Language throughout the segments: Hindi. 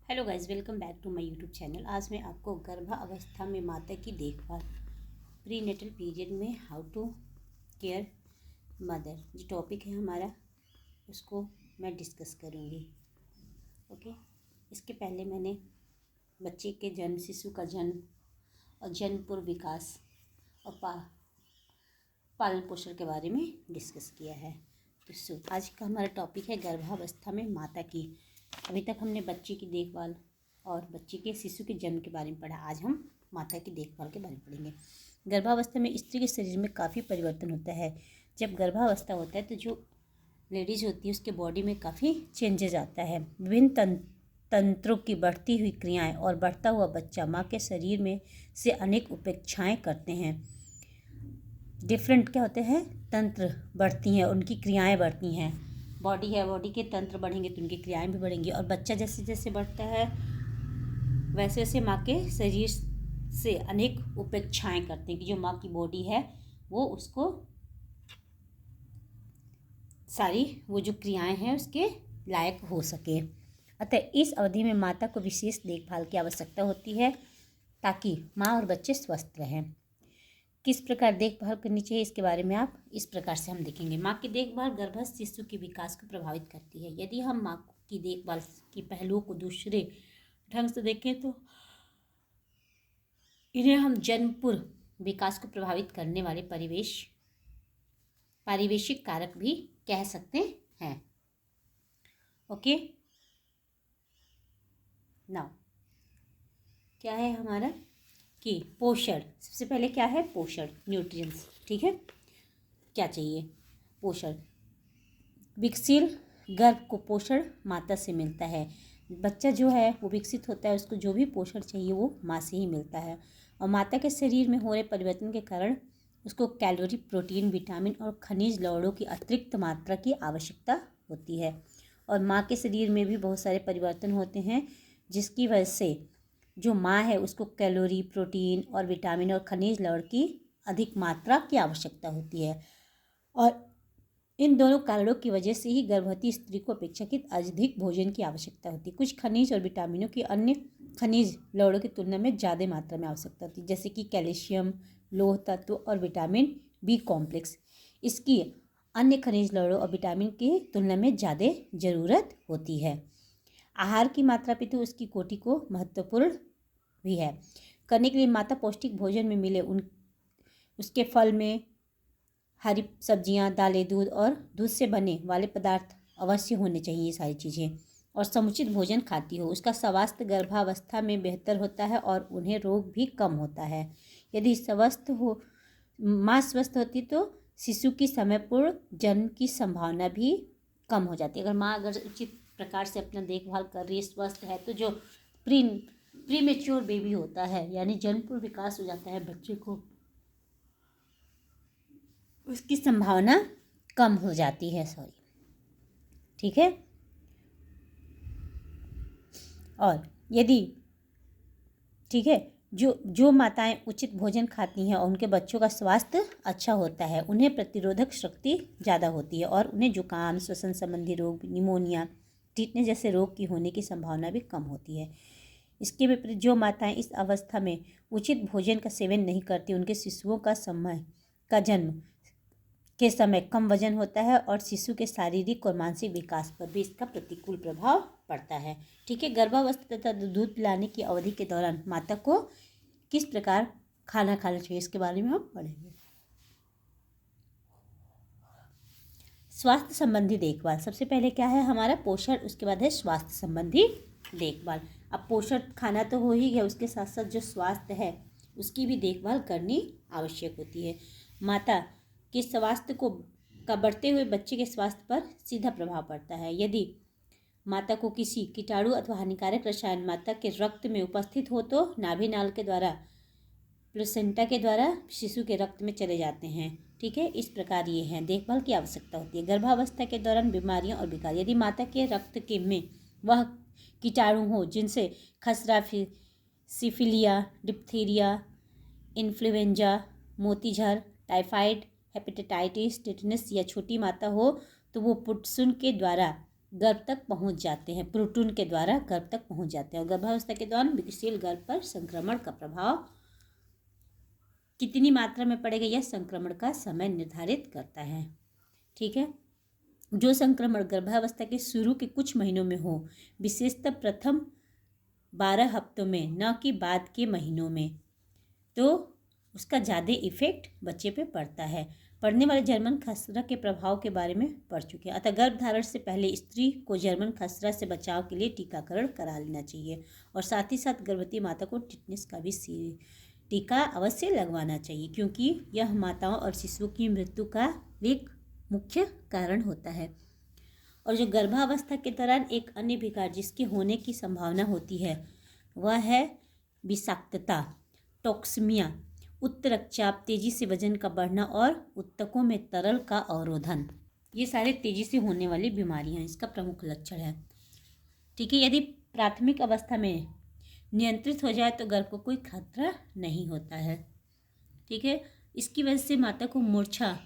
Hello guys, welcome back to my YouTube channel. आज मैं आपको गर्भावस्था में माता की देखभाल, प्री नेटल पीरियड में हाउ टू केयर मदर, जो टॉपिक है हमारा, उसको मैं डिस्कस करूँगी। ओके। इसके पहले मैंने बच्चे के जन्म, शिशु का जन्म और जन्म पूर्व विकास और पालन पोषण के बारे में डिस्कस किया है। तो आज का हमारा टॉपिक है गर्भावस्था में माता की। अभी तक हमने बच्चे की देखभाल और बच्चे के शिशु के जन्म के बारे में पढ़ा। आज हम माता की देखभाल के बारे में पढ़ेंगे। गर्भावस्था में स्त्री के शरीर में काफ़ी परिवर्तन होता है। जब गर्भावस्था होता है तो जो लेडीज़ होती है उसके बॉडी में काफ़ी चेंजेज आता है। विभिन्न तंत्रों की बढ़ती हुई क्रियाएं और बढ़ता हुआ बच्चा माँ के शरीर में से अनेक उपेक्षाएं करते हैं। डिफरेंट क्या होते हैं? तंत्र बढ़ती हैं, उनकी क्रियाएं बढ़ती हैं। बॉडी है, बॉडी के तंत्र बढ़ेंगे तो उनकी क्रियाएं भी बढ़ेंगी। और बच्चा जैसे जैसे बढ़ता है वैसे वैसे माँ के शरीर से अनेक उपेक्षाएं करते हैं कि जो माँ की बॉडी है वो उसको सारी वो जो क्रियाएं हैं उसके लायक हो सके। अतः इस अवधि में माता को विशेष देखभाल की आवश्यकता होती है ताकि माँ और बच्चे स्वस्थ रहें। किस प्रकार देखभाल करनी चाहिए इसके बारे में आप इस प्रकार से हम देखेंगे। माँ की देखभाल गर्भस्थ शिशु के विकास को प्रभावित करती है। यदि हम माँ की देखभाल के पहलुओं को दूसरे ढंग से देखें तो इन्हें हम जन्म पूर्व विकास को प्रभावित करने वाले पारिवेशिक कारक भी कह सकते हैं। ओके, नाउ क्या है हमारा कि पोषण। सबसे पहले क्या है? पोषण, न्यूट्रिएंट्स। ठीक है, क्या चाहिए? पोषण। विकसित गर्भ को पोषण माता से मिलता है। बच्चा जो है वो विकसित होता है, उसको जो भी पोषण चाहिए वो माँ से ही मिलता है। और माता के शरीर में हो रहे परिवर्तन के कारण उसको कैलोरी, प्रोटीन, विटामिन और खनिज लवणों की अतिरिक्त मात्रा की आवश्यकता होती है। और माँ के शरीर में भी बहुत सारे परिवर्तन होते हैं जिसकी वजह से जो माँ है उसको कैलोरी, प्रोटीन और विटामिन और खनिज लवण की अधिक मात्रा की आवश्यकता होती है। और इन दोनों कारणों की वजह से ही गर्भवती स्त्री को अपेक्षाकृत अधिक भोजन की आवश्यकता होती है। कुछ खनिज और विटामिनों की अन्य खनिज लवणों की तुलना में ज़्यादा मात्रा में आवश्यकता होती है, जैसे कि कैल्शियम, लौह तत्व और विटामिन बी कॉम्प्लेक्स। इसकी अन्य खनिज लवणों और विटामिन की तुलना में ज़्यादा ज़रूरत होती है। आहार की मात्रा भी तो उसकी कोटि को महत्वपूर्ण भी है। करने के लिए माता पौष्टिक भोजन में मिले उसके फल में हरी सब्जियां, दालें, दूध और दूध से बने वाले पदार्थ अवश्य होने चाहिए। ये सारी चीज़ें और समुचित भोजन खाती हो, उसका स्वास्थ्य गर्भावस्था में बेहतर होता है और उन्हें रोग भी कम होता है। यदि माँ स्वस्थ होती तो शिशु की समयपूर्ण जन्म की संभावना भी कम हो जाती है। अगर उचित प्रकार से अपना देखभाल कर रही है, स्वस्थ है, तो जो प्री मेच्योर बेबी होता है यानी जन्म पूर्व विकास हो जाता है बच्चे को, उसकी संभावना कम हो जाती है। ठीक है। और यदि ठीक है, जो माताएं उचित भोजन खाती हैं और उनके बच्चों का स्वास्थ्य अच्छा होता है, उन्हें प्रतिरोधक शक्ति ज़्यादा होती है और उन्हें जुकाम, श्वसन संबंधी रोग, निमोनिया, टीटनेस जैसे रोग की होने की संभावना भी कम होती है। इसके विपरीत जो माताएं इस अवस्था में उचित भोजन का सेवन नहीं करती, उनके शिशुओं का जन्म के समय कम वजन होता है और शिशु के शारीरिक और मानसिक विकास पर भी इसका प्रतिकूल प्रभाव पड़ता है। ठीक है। गर्भावस्था तथा दूध पिलाने की अवधि के दौरान माता को किस प्रकार खाना खाना चाहिए इसके बारे में हम पढ़ेंगे। स्वास्थ्य संबंधी देखभाल। सबसे पहले क्या है हमारा? पोषण, उसके बाद है स्वास्थ्य संबंधी देखभाल। अब पोषण खाना तो हो ही गया, उसके साथ साथ जो स्वास्थ्य है उसकी भी देखभाल करनी आवश्यक होती है। माता के स्वास्थ्य का बढ़ते हुए बच्चे के स्वास्थ्य पर सीधा प्रभाव पड़ता है। यदि माता को किसी कीटाणु अथवा हानिकारक रसायन माता के रक्त में उपस्थित हो तो नाभि नाल के द्वारा, प्लेसेंटा के द्वारा शिशु के रक्त में चले जाते हैं। ठीक है। इस प्रकार ये हैं, देखभाल की आवश्यकता होती है। गर्भावस्था के दौरान बीमारियां और विकार। यदि माता के रक्त के में वह कीटाणु हो जिनसे खसरा, सिफिलिया, डिप्थीरिया, इन्फ्लुएंजा, मोतीझर, टाइफाइड, हेपेटाइटिस, टिटनेस या छोटी माता हो तो वो पुटसुन के द्वारा गर्भ तक पहुंच जाते हैं, प्रोटून के द्वारा गर्भ तक पहुंच जाते हैं। और गर्भावस्था के दौरान विकसनशील गर्भ पर संक्रमण का प्रभाव कितनी मात्रा में पड़ेगा, यह संक्रमण का समय निर्धारित करता है। ठीक है, जो संक्रमण गर्भावस्था के शुरू के कुछ महीनों में हो, विशेषतः प्रथम 12 हफ्तों में, न कि बाद के महीनों में, तो उसका ज़्यादा इफेक्ट बच्चे पे पड़ता है। पढ़ने वाले जर्मन खसरा के प्रभाव के बारे में पढ़ चुके हैं। अतः गर्भधारण से पहले स्त्री को जर्मन खसरा से बचाव के लिए टीकाकरण करा लेना चाहिए और साथ ही साथ गर्भवती माता को टिटनेस का भी टीका अवश्य लगवाना चाहिए, क्योंकि यह माताओं और शिशुओं की मृत्यु का एक मुख्य कारण होता है। और जो गर्भावस्था के दौरान एक अन्य विकार जिसके होने की संभावना होती है वह है विषाक्तता, टॉक्सिमिया, उच्च रक्तचाप, तेजी से वजन का बढ़ना और ऊतकों में तरल का अवरोधन। ये सारे तेजी से होने वाली बीमारियां इसका प्रमुख लक्षण है। ठीक है, यदि प्राथमिक अवस्था में नियंत्रित हो जाए तो गर्भ को कोई खतरा नहीं होता है। ठीक है, इसकी वजह से माता को मूर्छा,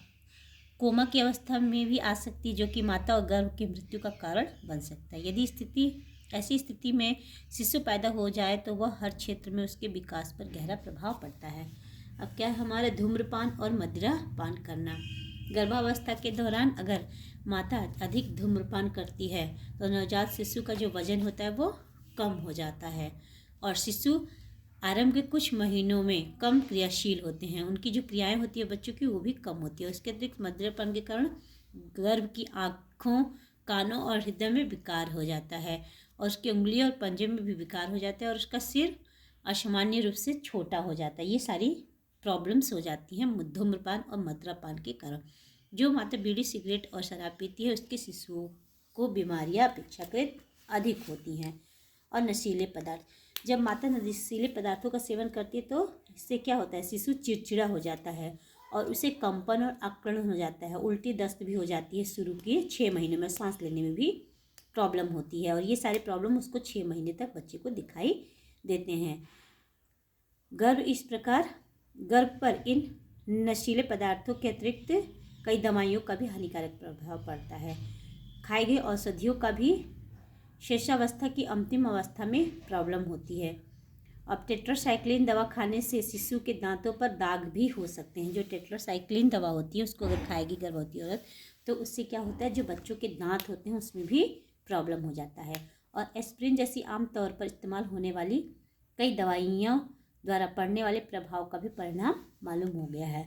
कोमा की अवस्था में भी आ सकती है, जो कि माता और गर्भ की मृत्यु का कारण बन सकता है। यदि ऐसी स्थिति में शिशु पैदा हो जाए तो वह हर क्षेत्र में उसके विकास पर गहरा प्रभाव पड़ता है। अब क्या है हमारा धूम्रपान और मदिरा पान करना। गर्भावस्था के दौरान अगर माता अधिक धूम्रपान करती है तो नवजात शिशु का जो वजन होता है वो कम हो जाता है और शिशु आरंभ के कुछ महीनों में कम क्रियाशील होते हैं। उनकी जो क्रियाएं होती है बच्चों की वो भी कम होती है। उसके अतिरिक्त मदिरापान के कारण गर्भ की आँखों, कानों और हृदय में विकार हो जाता है और उसकी उंगली और पंजे में भी विकार हो जाता है और उसका सिर असामान्य रूप से छोटा हो जाता है। ये सारी प्रॉब्लम्स हो जाती हैं धूम्रपान और मदिरापान के कारण। जो माता बीड़ी, सिगरेट और शराब पीती है उसके शिशुओं को बीमारियां अपेक्षाकृत अधिक होती हैं। और नशीले पदार्थ, जब माता नशीले पदार्थों का सेवन करती है तो इससे क्या होता है, शिशु चिड़चिड़ा हो जाता है और उसे कंपन और आक्रमण हो जाता है, उल्टी दस्त भी हो जाती है। शुरू के 6 महीनों में सांस लेने में भी प्रॉब्लम होती है और ये सारे प्रॉब्लम उसको 6 महीने तक बच्चे को दिखाई देते हैं। गर्भ पर इन नशीले पदार्थों के अतिरिक्त कई दवाइयों का भी हानिकारक प्रभाव पड़ता है। खाई गई औषधियों का भी शेषावस्था की अंतिम अवस्था में प्रॉब्लम होती है। अब टेट्रासाइक्लिन दवा खाने से शिशु के दांतों पर दाग भी हो सकते हैं। जो टेट्रासाइक्लिन दवा होती है उसको अगर खाएगी गर्भवती औरत तो उससे क्या होता है, जो बच्चों के दांत होते हैं उसमें भी प्रॉब्लम हो जाता है। और एस्प्रिन जैसी आमतौर पर इस्तेमाल होने वाली कई दवाइयों द्वारा पड़ने वाले प्रभाव का भी परिणाम मालूम हो गया है।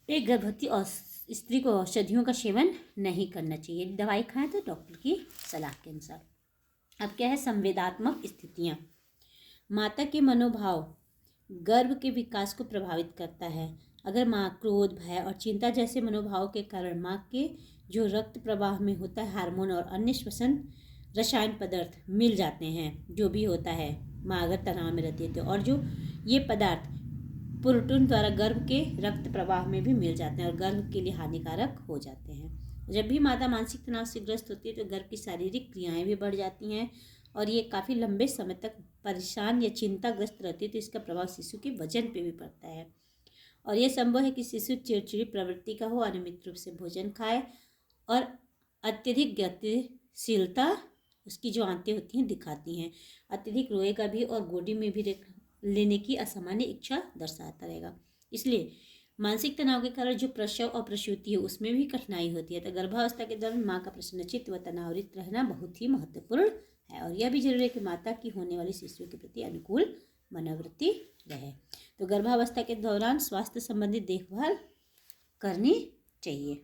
एक गर्भवती स्त्री को औषधियों का सेवन नहीं करना चाहिए। दवाई खाएं तो डॉक्टर की सलाह के अनुसार। अब क्या है, संवेदात्मक स्थितियां। माता के मनोभाव गर्भ के विकास को प्रभावित करता है। अगर माँ क्रोध, भय और चिंता जैसे मनोभाव के कारण माँ के जो रक्त प्रवाह में होता है हार्मोन और अन्य श्वसन रसायन पदार्थ मिल जाते हैं, जो भी होता है माँ अगर तनाव में रहती है तो, और जो ये पदार्थ प्रोटून द्वारा गर्भ के रक्त प्रवाह में भी मिल जाते हैं और गर्भ के लिए हानिकारक हो जाते हैं। जब भी माता मानसिक तनाव से ग्रस्त होती है तो गर्भ की शारीरिक क्रियाएं भी बढ़ जाती हैं और ये काफ़ी लंबे समय तक परेशान या चिंताग्रस्त रहती है तो इसका प्रभाव शिशु के वजन पे भी पड़ता है। और यह संभव है कि शिशु चिड़चिड़ी प्रवृत्ति का हो, अनियमित रूप से भोजन खाए और अत्यधिक गतिशीलता उसकी जो आंतें होती हैं दिखाती हैं। अत्यधिक रोएगा भी और गोदी में भी लेने की असामान्य इच्छा दर्शाता रहेगा। इसलिए मानसिक तनाव के कारण जो प्रसव और प्रसूति है उसमें भी कठिनाई होती है। तो गर्भावस्था के दौरान माँ का प्रसन्नचित्त व तनावरहित रहना बहुत ही महत्वपूर्ण है और यह भी जरूरी है कि माता की होने वाली शिशु के प्रति अनुकूल मनोवृत्ति रहे। तो गर्भावस्था के दौरान स्वास्थ्य संबंधी देखभाल करनी चाहिए।